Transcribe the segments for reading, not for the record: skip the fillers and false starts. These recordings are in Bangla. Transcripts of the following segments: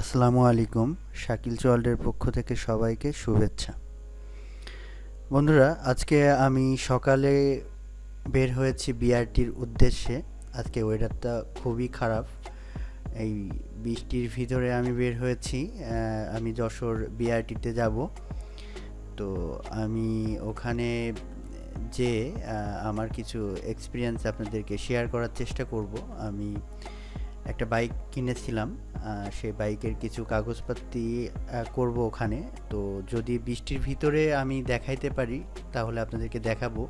আসসালামু আলাইকুম। শাকিল ওয়ার্ল্ডের পক্ষ থেকে সবাইকে শুভেচ্ছা। বন্ধুরা, আজকে আমি সকালে বের হয়েছি বিআরটির উদ্দেশ্যে। আজকে ওয়েদারটা খুবই খারাপ। এই বৃষ্টির ভিতরে আমি বের হয়েছি। আমি যশোর বিআরটিতে যাব। তো আমি ওখানে যে আমার কিছু এক্সপিরিয়েন্স আপনাদেরকে শেয়ার করার চেষ্টা করব। আমি একটা বাইক কিনেছিলাম, সেই বাইকের কিছু কাগজপাতি করব ওখানে। তো যদি বৃষ্টির ভিতরে আমি দেখাইতে পারি তাহলে আপনাদেরকে দেখাবো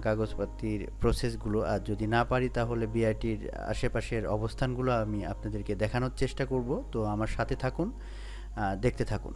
কাগজপাতির প্রসেসগুলো, আর যদি না পারি তাহলে বিআরটির আশেপাশের অবস্থানগুলো আমি আপনাদেরকে দেখানোর চেষ্টা করব। তো আমার সাথে থাকুন, দেখতে থাকুন।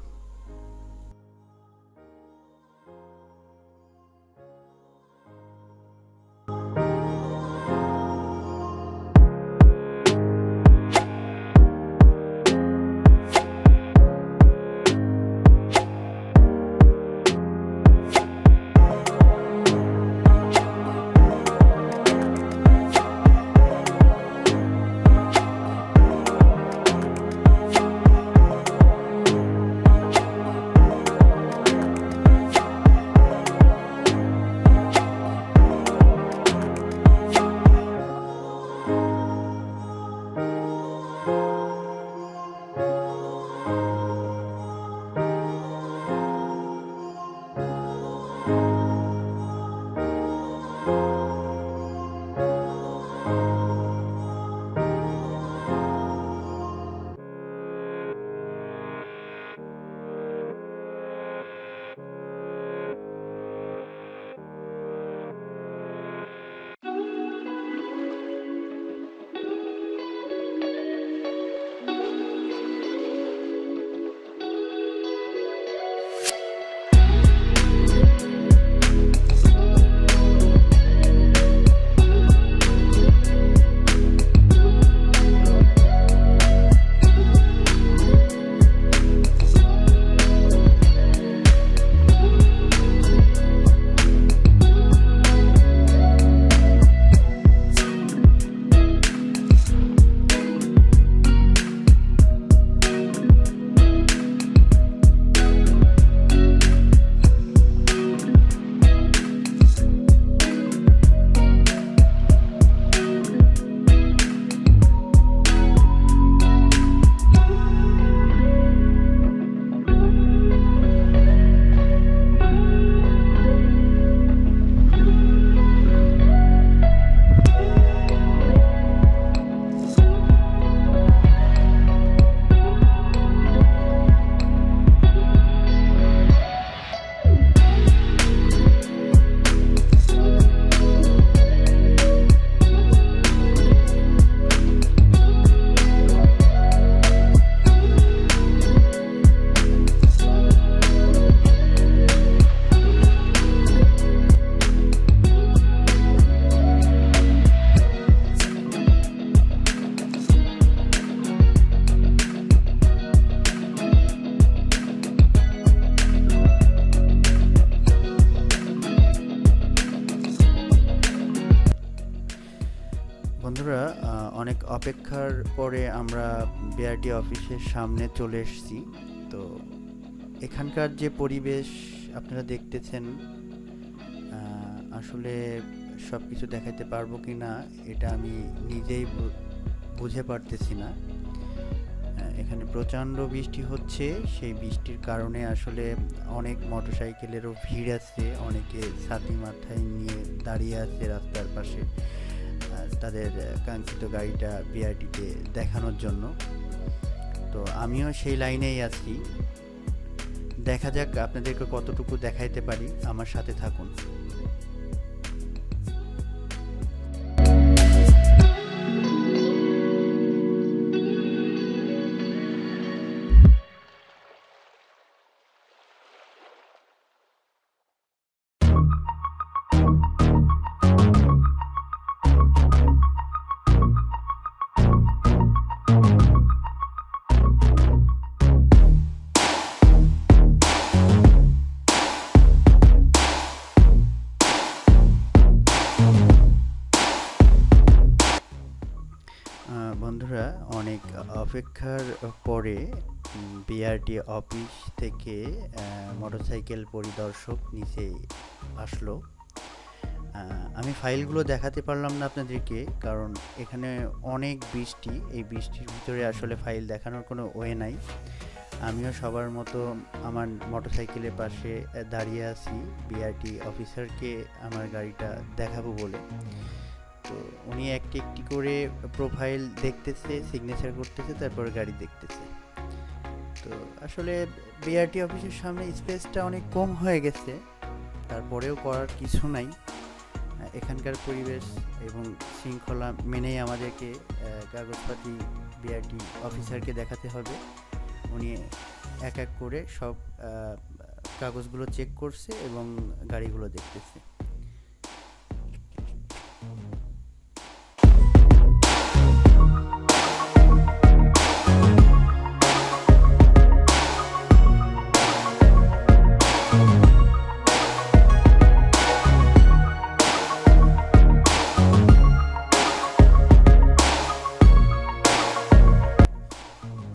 বন্ধুরা, অনেক অপেক্ষার পরে আমরা বিআরটি অফিসের সামনে চলে এসেছি। তো এখানকার যে পরিবেশ আপনারা দেখতেছেন, আসলে সব কিছু দেখাতে পারবো কি না এটা আমি নিজেই বুঝে পারতেছি না। এখানে প্রচণ্ড বৃষ্টি হচ্ছে। সেই বৃষ্টির কারণে আসলে অনেক মোটরসাইকেলেরও ভিড় আছে। অনেকে ছাতি মাথায় নিয়ে দাঁড়িয়ে আছে রাস্তার পাশে তাদের কাঙ্ক্ষিত গাড়িটা বিআরটিতে দেখানোর জন্য। তো আমিও সেই লাইনেই আছি। দেখা যাক আপনাদেরকে কতটুকু দেখাইতে পারি। আমার সাথে থাকুন। অপেক্ষার পরে বিআরটি অফিস থেকে মোটরসাইকেল পরিদর্শক নিচে আসলো। আমি ফাইলগুলো দেখাতে পারলাম না আপনাদেরকে, কারণ এখানে অনেক বৃষ্টি। এই বৃষ্টির ভিতরে আসলে ফাইল দেখানোর কোনো ওয়ে নাই। আমিও সবার মতো আমার মোটরসাইকেলের পাশে দাঁড়িয়ে আছি বিআরটি অফিসারকে আমার গাড়িটা দেখাবো বলে। তো উনি একটি একটি করে প্রোফাইল দেখতেছে, সিগনেচার করতেছে, তারপর গাড়ি দেখতেছে। তো আসলে বিআরটি অফিসের সামনে স্পেসটা অনেক কম হয়ে গেছে, তারপরেও করার কিছু নাই। এখানকার পরিবেশ এবং শৃঙ্খলা মেনেই আমাদেরকে কাগজপাতি বিআরটি অফিসারকে দেখাতে হবে। উনি এক এক করে সব কাগজগুলো চেক করছে এবং গাড়িগুলো দেখতেছে।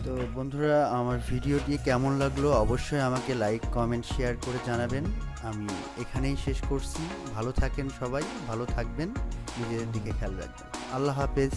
তো বন্ধুরা, আমার ভিডিওটি কেমন লাগলো অবশ্যই আমাকে লাইক, কমেন্ট, শেয়ার করে জানাবেন। আমি এখানেই শেষ করছি। ভালো থাকেন সবাই, ভালো থাকবেন, নিজেদের দিকে খেয়াল রাখবেন। আল্লাহ হাফেজ।